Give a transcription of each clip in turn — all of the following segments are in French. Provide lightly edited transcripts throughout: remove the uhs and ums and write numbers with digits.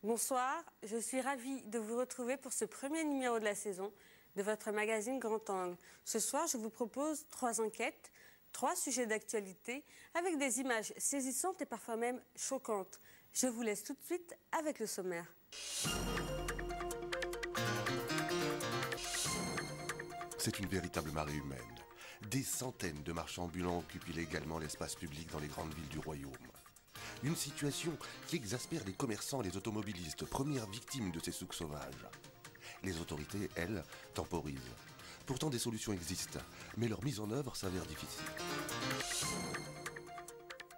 Bonsoir, je suis ravie de vous retrouver pour ce premier numéro de la saison de votre magazine Grand Angle. Ce soir, je vous propose 3 enquêtes, 3 sujets d'actualité avec des images saisissantes et parfois même choquantes. Je vous laisse tout de suite avec le sommaire. C'est une véritable marée humaine. Des centaines de marchands ambulants occupent illégalement l'espace public dans les grandes villes du royaume. Une situation qui exaspère les commerçants et les automobilistes, premières victimes de ces souks sauvages. Les autorités, elles, temporisent. Pourtant, des solutions existent, mais leur mise en œuvre s'avère difficile.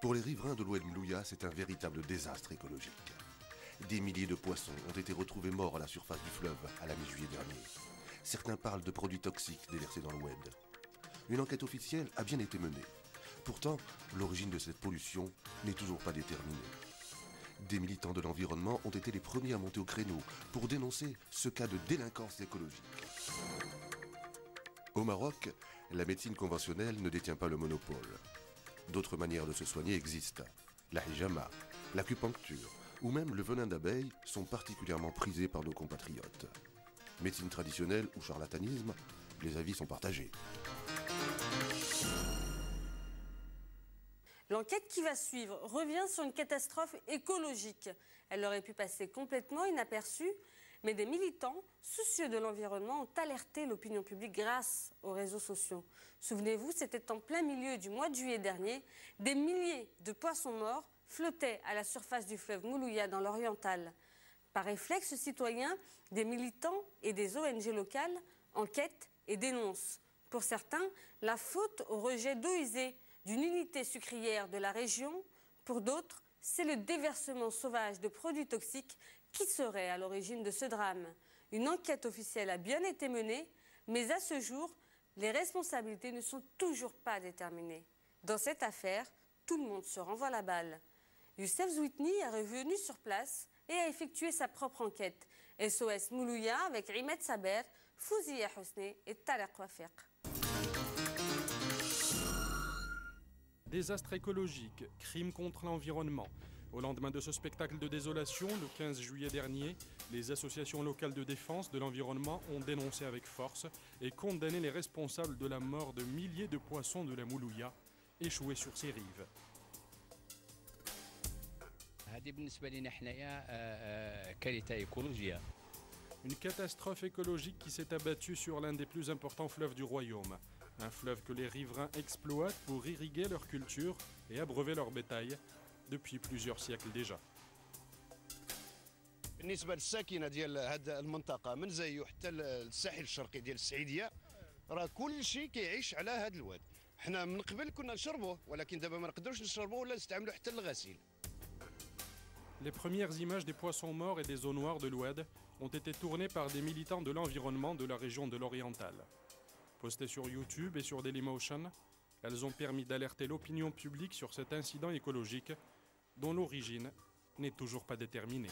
Pour les riverains de l'Oued Mlouya, c'est un véritable désastre écologique. Des milliers de poissons ont été retrouvés morts à la surface du fleuve à la mi-juillet dernier. Certains parlent de produits toxiques déversés dans l'Oued. Une enquête officielle a bien été menée. Pourtant, l'origine de cette pollution n'est toujours pas déterminée. Des militants de l'environnement ont été les premiers à monter au créneau pour dénoncer ce cas de délinquance écologique. Au Maroc, la médecine conventionnelle ne détient pas le monopole. D'autres manières de se soigner existent. La hijama, l'acupuncture ou même le venin d'abeille sont particulièrement prisés par nos compatriotes. Médecine traditionnelle ou charlatanisme, les avis sont partagés. L'enquête qui va suivre revient sur une catastrophe écologique. Elle aurait pu passer complètement inaperçue, mais des militants soucieux de l'environnement ont alerté l'opinion publique grâce aux réseaux sociaux. Souvenez-vous, c'était en plein milieu du mois de juillet dernier. Des milliers de poissons morts flottaient à la surface du fleuve Moulouya dans l'Oriental. Par réflexe citoyen, des militants et des ONG locales enquêtent et dénoncent. Pour certains, la faute au rejet d'eau usée d'une unité sucrière de la région. Pour d'autres, c'est le déversement sauvage de produits toxiques qui serait à l'origine de ce drame. Une enquête officielle a bien été menée, mais à ce jour, les responsabilités ne sont toujours pas déterminées. Dans cette affaire, tout le monde se renvoie la balle. Youssef Zouitni est revenu sur place et a effectué sa propre enquête. SOS Moulouya avec Rimet Saber, Fouzia Hosni et Tarek Wafiq. Désastre écologique, crimes contre l'environnement. Au lendemain de ce spectacle de désolation, le 15 juillet dernier, les associations locales de défense de l'environnement ont dénoncé avec force et condamné les responsables de la mort de milliers de poissons de la Moulouya, échoués sur ses rives. Une catastrophe écologique qui s'est abattue sur l'un des plus importants fleuves du royaume. Un fleuve que les riverains exploitent pour irriguer leur culture et abreuver leur bétail depuis plusieurs siècles déjà. بالنسبه للساكنه ديال هذه المنطقه من زايو حتى الساحل الشرقي ديال السعيديه راه كل شيء كيعيش على هذا الواد. حنا من قبل كنا نشربوه ولكن دابا ما نقدروش نشربوه ولا نستعملوه حتى للغسيل. Les premières images des poissons morts et des eaux noires de l'Oued ont été tournées par des militants de l'environnement de la région de l'Oriental. Postées sur YouTube et sur Dailymotion, elles ont permis d'alerter l'opinion publique sur cet incident écologique dont l'origine n'est toujours pas déterminée.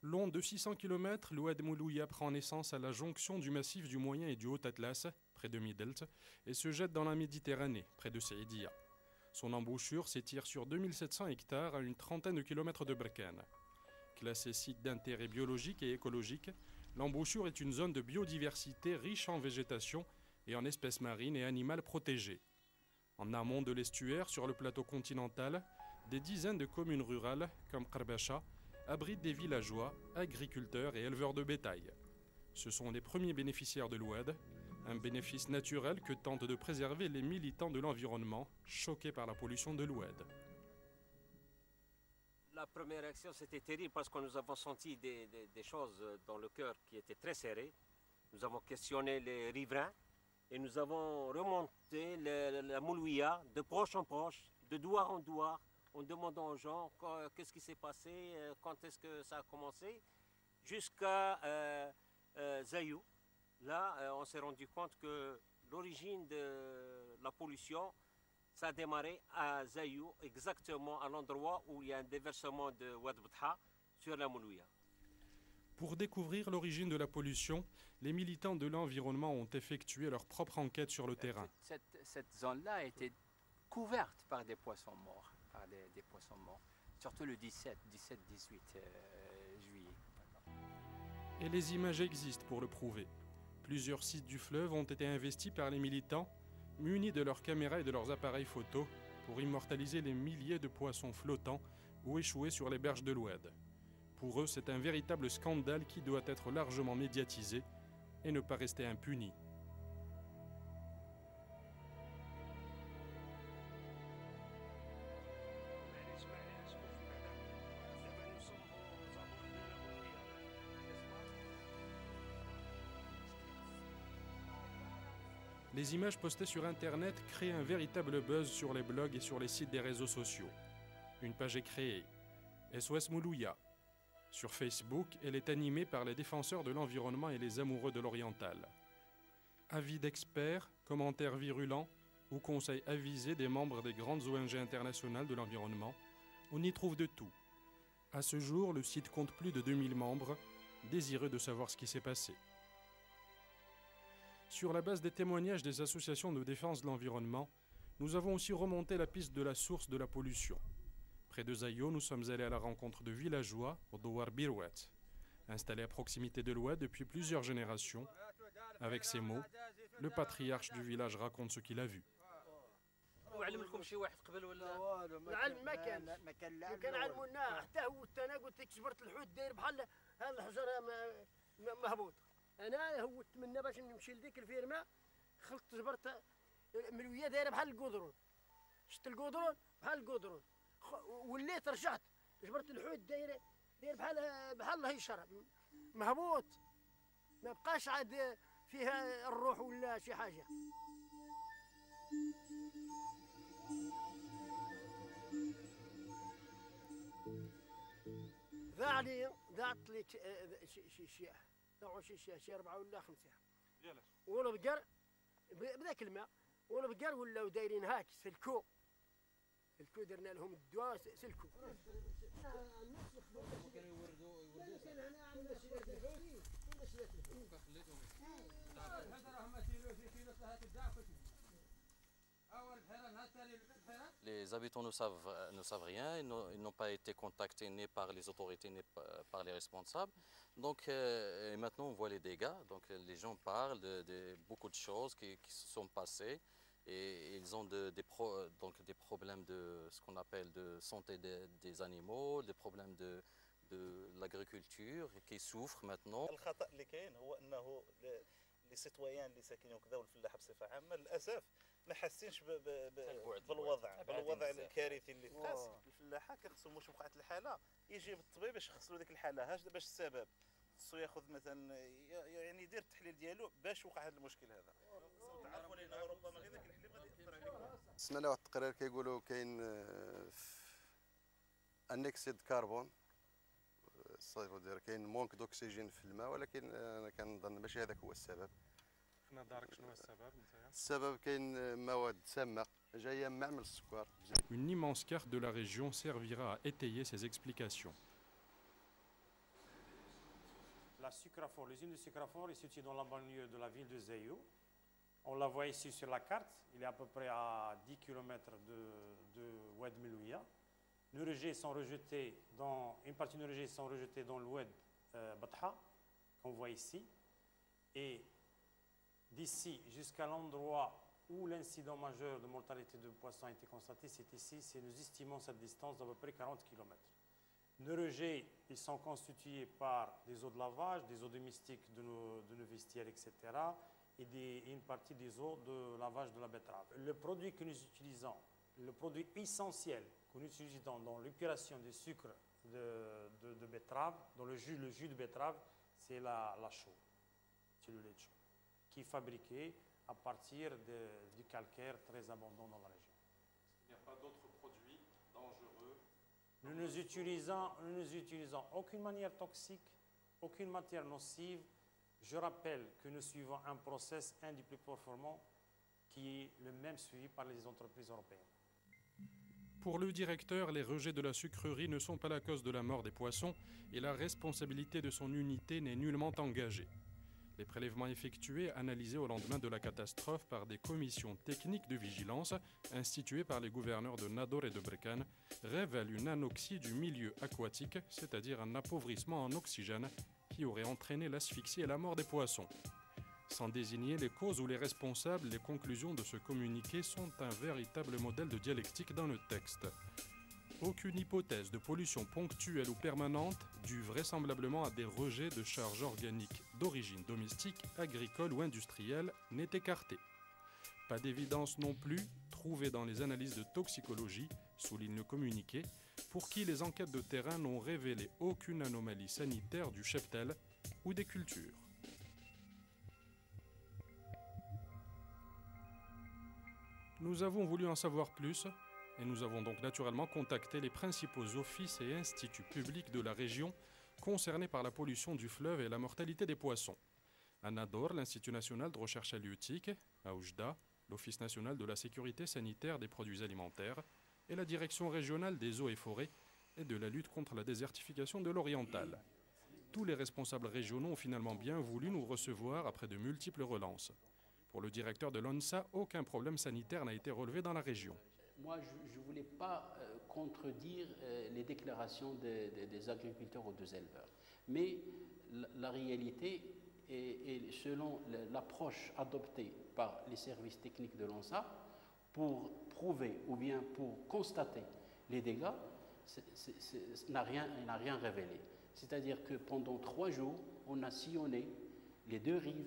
Long de 600 km, l'Oued Moulouya prend naissance à la jonction du massif du Moyen et du Haut Atlas, près de Midelt, et se jette dans la Méditerranée, près de Saïdia. Son embouchure s'étire sur 2700 hectares à une trentaine de kilomètres de Berkane. Classée site d'intérêt biologique et écologique, l'embouchure est une zone de biodiversité riche en végétation et en espèces marines et animales protégées. En amont de l'estuaire, sur le plateau continental, des dizaines de communes rurales, comme Karbasha, abritent des villageois, agriculteurs et éleveurs de bétail. Ce sont les premiers bénéficiaires de l'Oued, un bénéfice naturel que tentent de préserver les militants de l'environnement, choqués par la pollution de l'Oued. La première réaction, c'était terrible parce que nous avons senti des choses dans le cœur qui étaient très serrées. Nous avons questionné les riverains et nous avons remonté la Moulouya de proche en proche, de douar en douar, en demandant aux gens qu'est-ce qui s'est passé, quand est-ce que ça a commencé, jusqu'à Zayou. Là, on s'est rendu compte que l'origine de la pollution, ça a démarré à Zayou, exactement à l'endroit où il y a un déversement de Oued Betha sur la Moulouya. Pour découvrir l'origine de la pollution, les militants de l'environnement ont effectué leur propre enquête sur le terrain. Cette zone-là a été couverte par des poissons morts, surtout le 17-18 juillet. Et les images existent pour le prouver. Plusieurs sites du fleuve ont été investis par les militants, munis de leurs caméras et de leurs appareils photo, pour immortaliser les milliers de poissons flottants ou échoués sur les berges de l'Oued. Pour eux, c'est un véritable scandale qui doit être largement médiatisé et ne pas rester impuni. Les images postées sur Internet créent un véritable buzz sur les blogs et sur les sites des réseaux sociaux. Une page est créée, SOS Moulouya. Sur Facebook, elle est animée par les défenseurs de l'environnement et les amoureux de l'oriental. Avis d'experts, commentaires virulents ou conseils avisés des membres des grandes ONG internationales de l'environnement, on y trouve de tout. À ce jour, le site compte plus de 2000 membres, désireux de savoir ce qui s'est passé. Sur la base des témoignages des associations de défense de l'environnement, nous avons aussi remonté la piste de la source de la pollution. Près de Zayo, nous sommes allés à la rencontre de villageois au Douar Birouet, installés à proximité de l'Oued depuis plusieurs générations. Avec ces mots, le patriarche du village raconte ce qu'il a vu. وعلمكم شي واحد قبل ولا العلم ما كان علمونا حتى هو انا قلت لك جبرت الحوت داير بحال الحجر مهبوط انا هوت منا باش نمشي لديك الفيرما خلطت جبرت ملويه دايره بحال القدرون شفت القدرون بحال القدرون وليت رجعت جبرت الحوت داير بحال الهيشره مهبوط ما بقاش عاد فيها الروح ولا شي حاجه. ضاعت لي شي 4 ولا 5 ولا بقر بذاك الماء ولا بقر ولاو دايرين هاك سلكو درنا لهم الدواء سلكو. Les habitants ne savent rien, ils n'ont pas été contactés ni par les autorités ni par les responsables. Donc maintenant on voit les dégâts, donc les gens parlent de beaucoup de choses qui se sont passées et ils ont des problèmes de ce qu'on appelle de santé des animaux, des problèmes de l'agriculture qui souffrent maintenant. لي سيتويان اللي ساكنين وكذا والفلاحه بصفه عامه للاسف ما حاسينش بالوضع الكارثي اللي تقاس. الفلاحه كيخصو واش وقعت الحاله يجي بالطبيب باش يخصلو ديك الحاله باش السبب خصو ياخذ مثلا يعني يدير التحليل ديالو باش وقع هذا المشكل هذا. تعرفوا لان ربما غير ذاك الحليب غادي ياثر عليكم. سمعنا واحد التقرير كيقولوا كاين انكسيد كربون صافي كاين مونك دوكسيجين في الماء ولكن انا كنظن ماشي هذاك هو السبب. في نظرك شنو هو السبب نتايا؟ السبب كاين مواد سامه جايه من معمل السكر. Une immense carte de la région servira à étayer ces explications. La Sucrafor, l'usine de Sucrafor est située dans la banlieue de la ville de Zayou. On la voit ici sur la carte, il est à peu près à 10 km de Oued Melouya. Nos rejets sont rejetés une partie de nos rejets sont rejetés dans l'Oued Betha, qu'on voit ici. Et d'ici jusqu'à l'endroit où l'incident majeur de mortalité de poissons a été constaté, c'est ici, nous estimons cette distance d'à peu près 40 km. Nos rejets, ils sont constitués par des eaux de lavage, des eaux domestiques de nos vestiaires, etc. Et une partie des eaux de lavage de la betterave. Le produit que nous utilisons, le produit essentiel que nous utilisons dans l'épuration des sucres de betterave, dans le jus de betterave, c'est la chaux, c'est le lait de chaux, qui est fabriqué à partir du calcaire très abondant dans la région. Il n'y a pas d'autres produits dangereux. Nous n'utilisons aucune manière toxique, aucune matière nocive. Je rappelle que nous suivons un process, un des plus performants, qui est le même suivi par les entreprises européennes. Pour le directeur, les rejets de la sucrerie ne sont pas la cause de la mort des poissons et la responsabilité de son unité n'est nullement engagée. Les prélèvements effectués, analysés au lendemain de la catastrophe par des commissions techniques de vigilance instituées par les gouverneurs de Nador et de Berkane, révèlent une anoxie du milieu aquatique, c'est-à-dire un appauvrissement en oxygène qui aurait entraîné l'asphyxie et la mort des poissons. Sans désigner les causes ou les responsables, les conclusions de ce communiqué sont un véritable modèle de dialectique dans le texte. Aucune hypothèse de pollution ponctuelle ou permanente, due vraisemblablement à des rejets de charges organiques d'origine domestique, agricole ou industrielle, n'est écartée. Pas d'évidence non plus trouvée dans les analyses de toxicologie, souligne le communiqué, pour qui les enquêtes de terrain n'ont révélé aucune anomalie sanitaire du cheptel ou des cultures. Nous avons voulu en savoir plus et nous avons donc naturellement contacté les principaux offices et instituts publics de la région concernés par la pollution du fleuve et la mortalité des poissons. À Nador, l'Institut national de recherche halieutique, à Oujda, l'Office national de la sécurité sanitaire des produits alimentaires et la Direction régionale des eaux et forêts et de la lutte contre la désertification de l'Oriental. Tous les responsables régionaux ont finalement bien voulu nous recevoir après de multiples relances. Pour le directeur de l'ONSA, aucun problème sanitaire n'a été relevé dans la région. Moi, je ne voulais pas contredire les déclarations des agriculteurs ou des éleveurs. Mais la réalité, est selon l'approche adoptée par les services techniques de l'ONSA, pour prouver ou bien pour constater les dégâts, n'a rien révélé. C'est-à-dire que pendant 3 jours, on a sillonné les 2 rives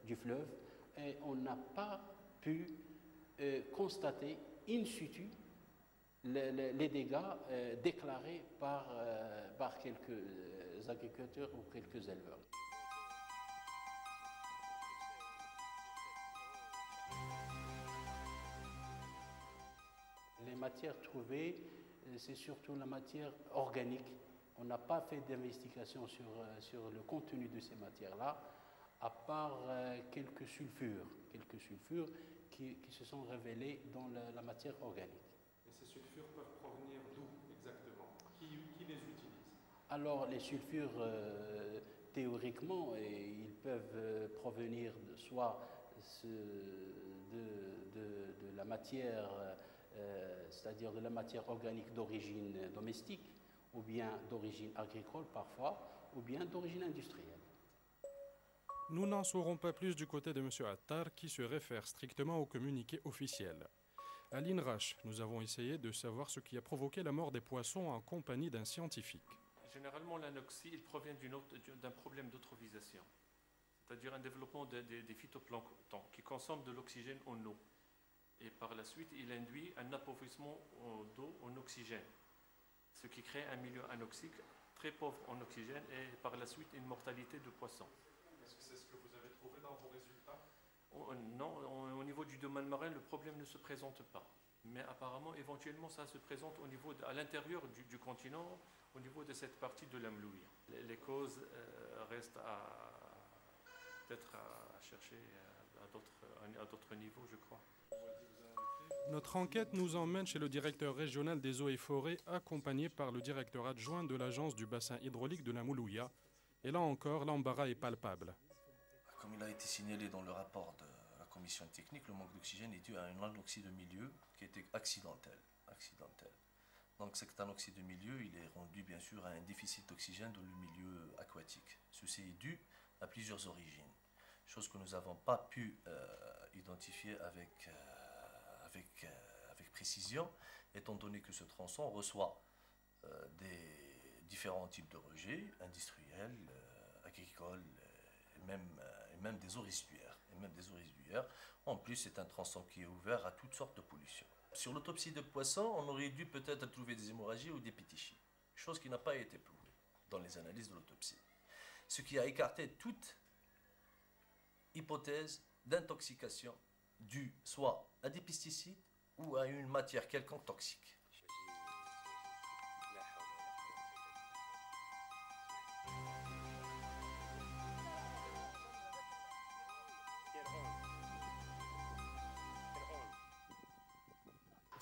du fleuve et on n'a pas pu constater in situ les dégâts déclarés par quelques agriculteurs ou quelques éleveurs. Les matières trouvées, c'est surtout la matière organique. On n'a pas fait d'investigation sur le contenu de ces matières-là, à part quelques sulfures qui se sont révélés dans la matière organique. Et ces sulfures peuvent provenir d'où exactement? Qui les utilise? Alors les sulfures, théoriquement, ils peuvent provenir soit de la matière, c'est-à-dire de la matière organique d'origine domestique, ou bien d'origine agricole parfois, ou bien d'origine industrielle. Nous n'en saurons pas plus du côté de M. Attar, qui se réfère strictement au communiqué officiel. À l'INRACH, nous avons essayé de savoir ce qui a provoqué la mort des poissons en compagnie d'un scientifique. Généralement, l'anoxie provient d'un problème d'eutrophisation, c'est-à-dire un développement des phytoplanctons qui consomment de l'oxygène en eau. Et par la suite, il induit un appauvrissement d'eau en oxygène, ce qui crée un milieu anoxique très pauvre en oxygène et par la suite une mortalité de poissons. Est-ce que c'est ce que vous avez trouvé dans vos résultats? Non, au niveau du domaine marin, le problème ne se présente pas. Mais apparemment, éventuellement, ça se présente à l'intérieur du continent, au niveau de cette partie de la Mlouia. Les causes restent peut-être à chercher à d'autres niveaux, je crois. Notre enquête nous emmène chez le directeur régional des eaux et forêts, accompagné par le directeur adjoint de l'agence du bassin hydraulique de la Moulouia. Et là encore, l'embarras est palpable. Comme il a été signalé dans le rapport de la commission technique, le manque d'oxygène est dû à une anoxie de milieu qui était accidentelle. Donc cet anoxie de milieu, il est rendu bien sûr à un déficit d'oxygène dans le milieu aquatique. Ceci est dû à plusieurs origines, chose que nous n'avons pas pu identifier avec précision, étant donné que ce tronçon reçoit des différents types de rejets, industriels, agricoles, et même des eaux résiduaires. En plus, c'est un tronçon qui est ouvert à toutes sortes de pollutions. Sur l'autopsie de poissons, on aurait dû peut-être trouver des hémorragies ou des pétichies, chose qui n'a pas été prouvée dans les analyses de l'autopsie. Ce qui a écarté toute hypothèse d'intoxication due soit à des pesticides ou à une matière quelconque toxique.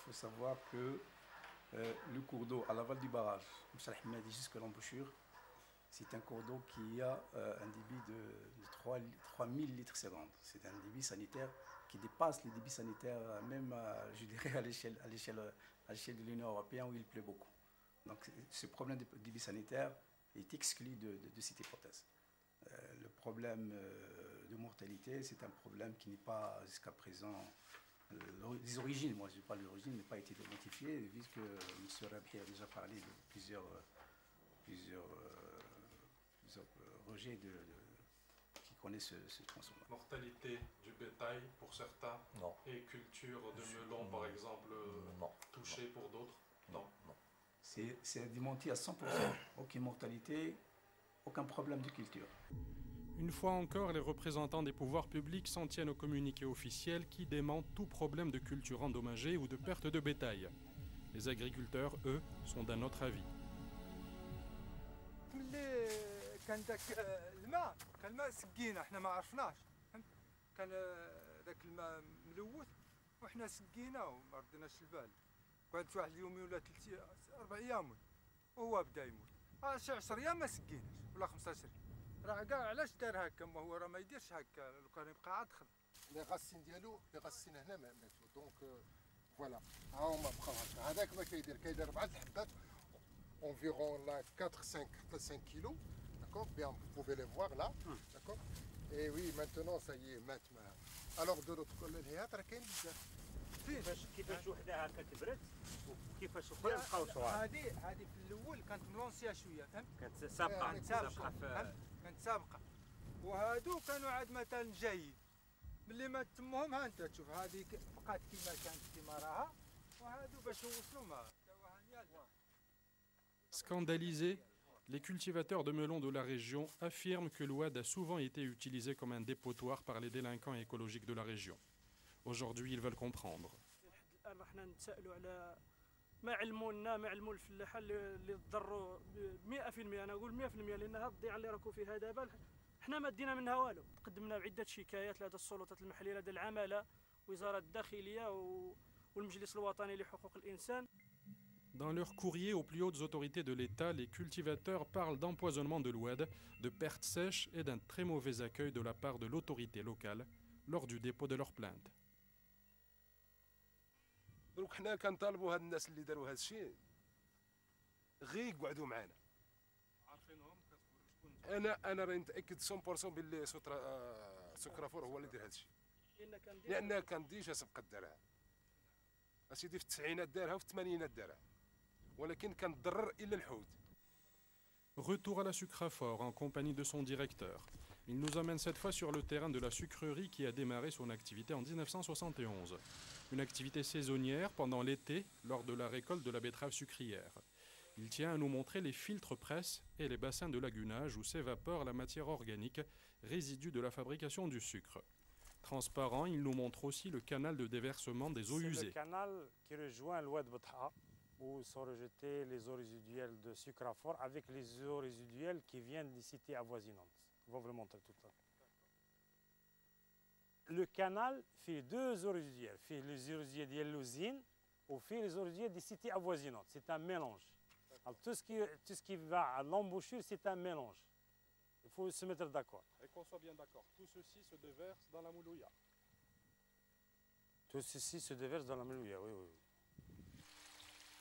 faut savoir que le cours d'eau à l'aval du barrage, jusqu'à l'embouchure, c'est un cours d'eau qui a un débit de 3000 litres secondes. C'est un débit sanitaire qui dépasse le débit sanitaire même, je dirais, à l'échelle de l'Union européenne où il pleut beaucoup. Donc ce problème de débit sanitaire est exclu de cette hypothèse. Le problème de mortalité, c'est un problème qui n'est pas jusqu'à présent, des origines, moi je ne dis pas l'origine, n'a pas été identifié, vu que M. Rabhi a déjà parlé de plusieurs rejets qui connaissent ce tronçon. Mortalité du bétail pour certains, non. Et culture de melon par exemple, touchée pour d'autres, non. C'est démenti à 100%, aucune mortalité, aucun problème de culture. Une fois encore, les représentants des pouvoirs publics s'en tiennent au communiqué officiel qui dément tout problème de culture endommagée ou de perte de bétail. Les agriculteurs, eux, sont d'un autre avis. كان الماء سقينا احنا ما عرفناش كان ذاك الماء ملوث وحنا سقيناه وما ردناش البال قعدت واحد اليومين ولا 4 ايام وهو بدا يموت شي 10 ايام ما سقيناش ولا 15 راه كاع علاش دار هكا ما هو راه ما يديرش هكا لو كان يبقى عاد خدم لي غاسين ديالو لي غاسين هنا ما ماتوا دونك فوالا ها هما بقاو هكا هذاك ما كيدير 4 الحبات environ là 4-5 kilos, d'accord? Bien, vous pouvez les voir là, d'accord? Et oui, maintenant ça y est, maintenant. Alors de l'autre côté, il y a un كيفاش وحده هكا كبرت وكيفاش اخرى بقاو صغار. هذه في الاول كانت ملونسيه شويه فهمت؟ كانت سابقه كانت سابقه وهادو كانوا عاد مثلا جايين ملي ما تمهم ها انت تشوف هذه بقات كيما كانت كيما راها وهادو باش يوصلوا ما Scandalisés, les cultivateurs de melons de la région affirment que l'Oued a souvent été utilisé comme un dépotoir par les délinquants écologiques de la région. Aujourd'hui, ils veulent comprendre. ما علموا الفلاحه اللي تضروا 100%. انا اقول 100% لان هذه الضيعه اللي راكو فيها دابا حنا ما دينا منها والو. تقدمنا بعده شكايات لدى السلطات المحليه لدى العماله وزاره الداخليه والمجلس الوطني لحقوق الانسان. Dans leur courrier aux plus hautes autorités de l'État, les cultivateurs parlent d'empoisonnement de l'Oued, de pertes sèches et d'un très mauvais accueil de la part de l'autorité locale lors du dépôt de leur plainte. دروك حنا كنطالبوا هاد الناس اللي داروا هاد الشيء غير يقعدوا معنا. عارفينهم كتقولوا شكون؟ انا راني متاكد 100% باللي سكرافور هو اللي دار هاد الشيء. لان كان ديجا سبقت دارها. اسيدي في التسعينات دارها وفي الثمانينات دارها. ولكن كان ضرر الى الحوت. Retour à la Sucrafor en compagnie de son directeur. Il nous amène cette fois sur le terrain de la sucrerie qui a démarré son activité en 1971. Une activité saisonnière pendant l'été lors de la récolte de la betterave sucrière. Il tient à nous montrer les filtres presse et les bassins de lagunage où s'évapore la matière organique, résidu de la fabrication du sucre. Transparent, il nous montre aussi le canal de déversement des eaux usées. C'est le canal qui rejoint l'Oued Betha, où sont rejetés les eaux résiduelles de Sucrafor avec les eaux résiduelles qui viennent des cités avoisinantes. On va vous le montrer tout à l'heure. Le canal fait 2 eaux résiduelles. Il fait les eaux résiduelles de l'usine ou fait les eaux résiduelles des cités avoisinantes. C'est un mélange. Alors, tout ce qui va à l'embouchure, c'est un mélange. Il faut se mettre d'accord. Et qu'on soit bien d'accord, tout ceci se déverse dans la Moulouya. Tout ceci se déverse dans la Moulouya, oui, oui.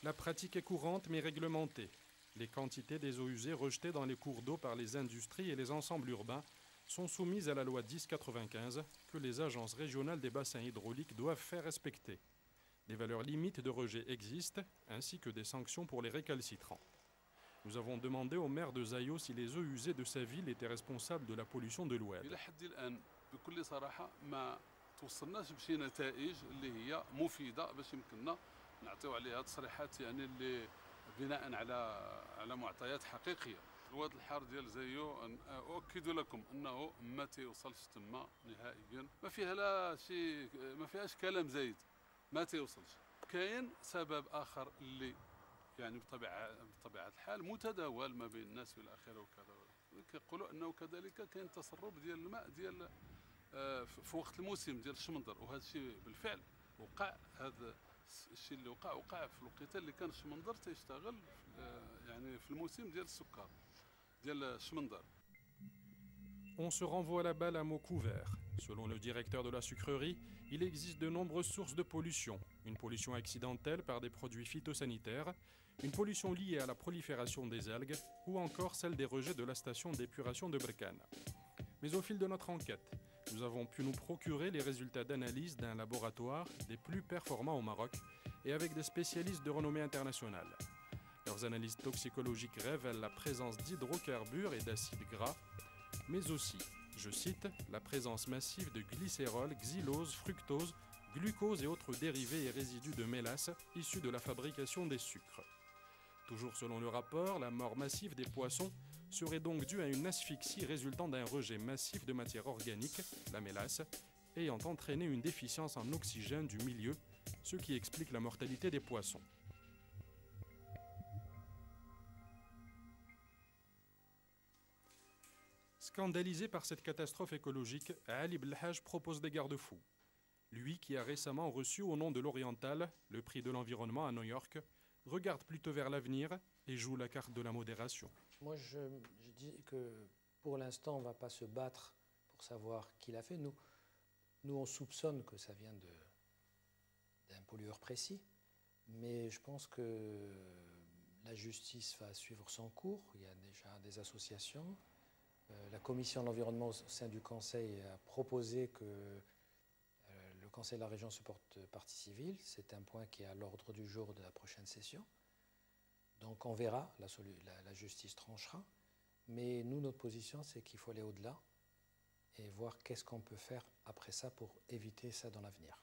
La pratique est courante mais réglementée. Les quantités des eaux usées rejetées dans les cours d'eau par les industries et les ensembles urbains sont soumises à la loi 1095 que les agences régionales des bassins hydrauliques doivent faire respecter. Des valeurs limites de rejet existent, ainsi que des sanctions pour les récalcitrants. Nous avons demandé au maire de Zayo si les eaux usées de sa ville étaient responsables de la pollution de l'Oued. نعطيو عليها تصريحات يعني اللي بناء على معطيات حقيقيه. الواد الحار ديال زايو اؤكد لكم انه ما تيوصلش تما نهائيا، ما فيها لا شيء، ما فيهاش كلام زايد، ما تيوصلش. كاين سبب اخر اللي يعني بطبيعه الحال متداول ما بين الناس والى اخره وكذا، كيقولوا انه كذلك كاين تسرب ديال الماء ديال في وقت الموسم ديال الشمندر، وهذا الشيء بالفعل وقع. هذا الشيء اللي وقع في الوقيته اللي كان الشمندر تيشتغل يعني في الموسم ديال السكر ديال الشمندر. On se renvoie la balle à mots couverts. Selon le directeur de la sucrerie, il existe de nombreuses sources de pollution. Une pollution accidentelle par des produits phytosanitaires, une pollution liée à la prolifération des algues ou encore celle des rejets de la station d'épuration de Berkane. Mais au fil de notre enquête, nous avons pu nous procurer les résultats d'analyse d'un laboratoire des plus performants au Maroc et avec des spécialistes de renommée internationale. Leurs analyses toxicologiques révèlent la présence d'hydrocarbures et d'acides gras, mais aussi, je cite, la présence massive de glycérol, xylose, fructose, glucose et autres dérivés et résidus de mélasse issus de la fabrication des sucres. Toujours selon le rapport, la mort massive des poissons serait donc due à une asphyxie résultant d'un rejet massif de matière organique, la mélasse, ayant entraîné une déficience en oxygène du milieu, ce qui explique la mortalité des poissons. Scandalisé par cette catastrophe écologique, Ali Belhaj propose des garde-fous. Lui qui a récemment reçu au nom de l'Oriental le prix de l'environnement à New York, regarde plutôt vers l'avenir et joue la carte de la modération. Moi je dis que pour l'instant on ne va pas se battre pour savoir qui l'a fait. Nous on soupçonne que ça vient d'un pollueur précis, mais je pense que la justice va suivre son cours. Il y a déjà des associations. La commission de l'environnement au sein du Conseil a proposé que le Conseil de la région se porte partie civile. C'est un point qui est à l'ordre du jour de la prochaine session. Donc on verra, la justice tranchera. Mais nous, notre position, c'est qu'il faut aller au-delà et voir qu'est-ce qu'on peut faire après ça pour éviter ça dans l'avenir.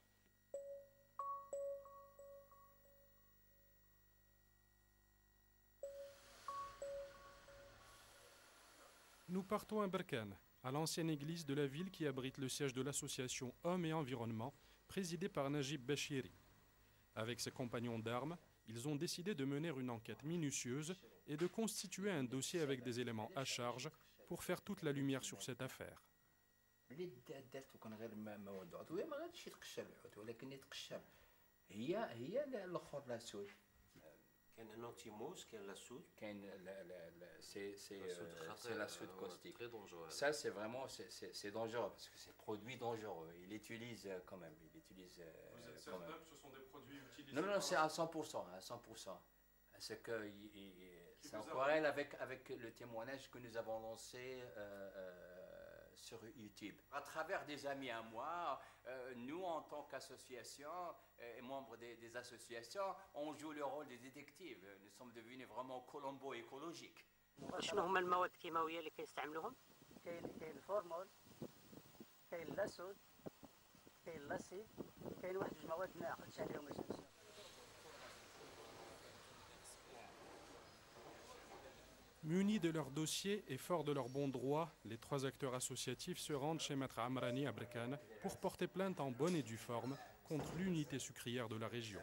Nous partons à Berkane, à l'ancienne église de la ville qui abrite le siège de l'association Hommes et Environnement, présidée par Najib Bachiri. Avec ses compagnons d'armes, ils ont décidé de mener une enquête minutieuse et de constituer un dossier avec des éléments à charge pour faire toute la lumière sur cette affaire. كاين النوتيموس كاين لاسود كاين c'est la soude caustique. Ça c'est vraiment c'est dangereux parce que c'est produit dangereux. Il utilise quand même, il utilise Vous êtes certain que ce sont des produits utilisés? Non, c'est à 100%, à 100%. C'est que c'est en corrèle avec le témoignage que nous avons lancé sur YouTube. À travers des amis à moi, nous en tant qu'association et membres des associations, on joue le rôle des détectives. Nous sommes devenus vraiment Colombo écologiques. شنو هما المواد الكيماويه اللي كيستعملوهم؟ كاين الفورمول، كاين الاسود، كاين لاسيد، كاين واحد جوج مواد ما عقلتش عليهم اساسا. Munis de leur dossier et forts de leurs bons droits, les trois acteurs associatifs se rendent chez Maître Amrani à Berkane pour porter plainte en bonne et due forme contre l'unité sucrière de la région.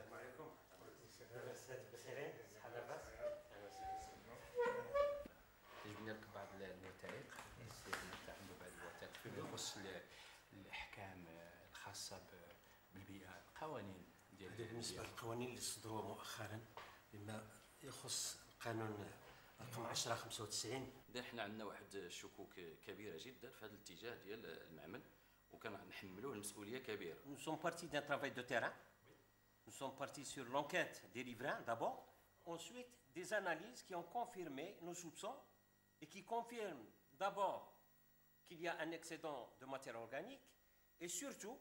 جبنا لك بعض الوثائق عنده بعض الوثائق فيما يخص الاحكام الخاصه بالبيئه القوانين ديال بالنسبه للقوانين اللي صدروا مؤخرا بما يخص القانون رقم 1095. احنا عندنا واحد الشكوك كبيره جدا في هذا الاتجاه ديال المعمل وكنحملوه المسؤوليه كبيره. Nous sommes partis d'un travail de terrain. Nous sommes partis sur l'enquête des riverains d'abord, ensuite des analyses qui ont confirmé nos soupçons et qui confirment d'abord qu'il y a un excédent de matière organique et surtout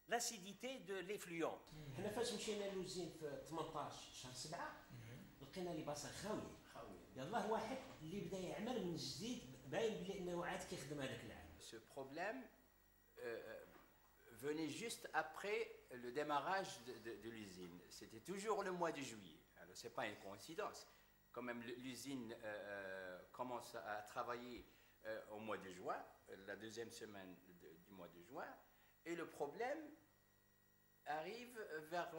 l'acidité de l'effluent. حنا فاش مشينا لوزين في 18 شهر 7 لقينا لي باصه خاويه يلاه واحد اللي بدا يعمل من جديد باين بلي انه عاد كيخدم هذاك العام. Ce problème venait juste après le démarrage de l'usine. C'était toujours le mois de juillet. Alors c'est pas une coïncidence. Quand même l'usine commence à travailler au mois de juin, la deuxième semaine du mois de juin, et le problème arrive vers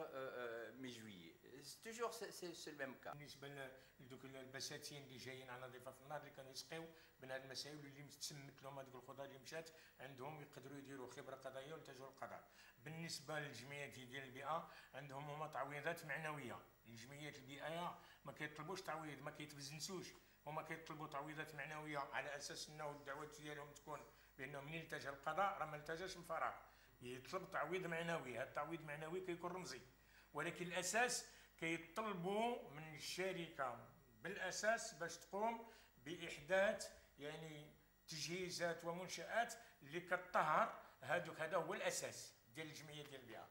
mi-juillet. toujours c'est le même cas. بالنسبه لدوك البساتين اللي جايين على نظيفه في النهار اللي كانوا يسقيو من هذه المسائل واللي تسمت لهم هذوك الخضار اللي مشات عندهم يقدروا يديروا خبره قضائيه ويلتجوا للقضاء. بالنسبه للجمعيات ديال البيئه عندهم هما تعويضات معنويه. الجمعيات البيئيه ما كيطلبوش تعويض، ما كيتبزنسوش، هما كيطلبوا تعويضات معنويه على اساس انه الدعوات ديالهم تكون بانه من يلتجا للقضاء راه ما التجاش من فراغ، يطلب تعويض معنوي. هذا التعويض المعنوي كيكون رمزي، ولكن الاساس كيطلبوا من الشركه بالاساس باش تقوم باحداث يعني تجهيزات ومنشات اللي كتطهر هذوك. هذا هو الاساس ديال الجمعيه ديال البيئه.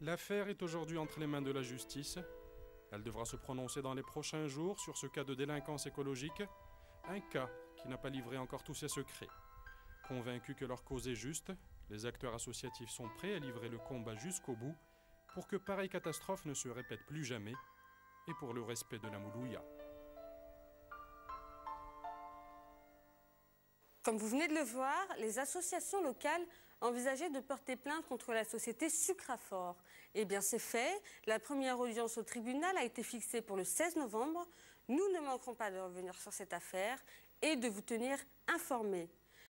L'affaire est aujourd'hui entre les mains de la justice. Elle devra se prononcer dans les prochains jours sur ce cas de délinquance écologique, un cas qui n'a pas livré encore tous ses secrets. Convaincus que leur cause est juste, les acteurs associatifs sont prêts à livrer le combat jusqu'au bout pour que pareille catastrophe ne se répète plus jamais et pour le respect de la Moulouya. Comme vous venez de le voir, les associations locales envisageaient de porter plainte contre la société Sucrafor. Eh bien c'est fait, la première audience au tribunal a été fixée pour le 16 novembre. Nous ne manquerons pas de revenir sur cette affaire et de vous tenir informés.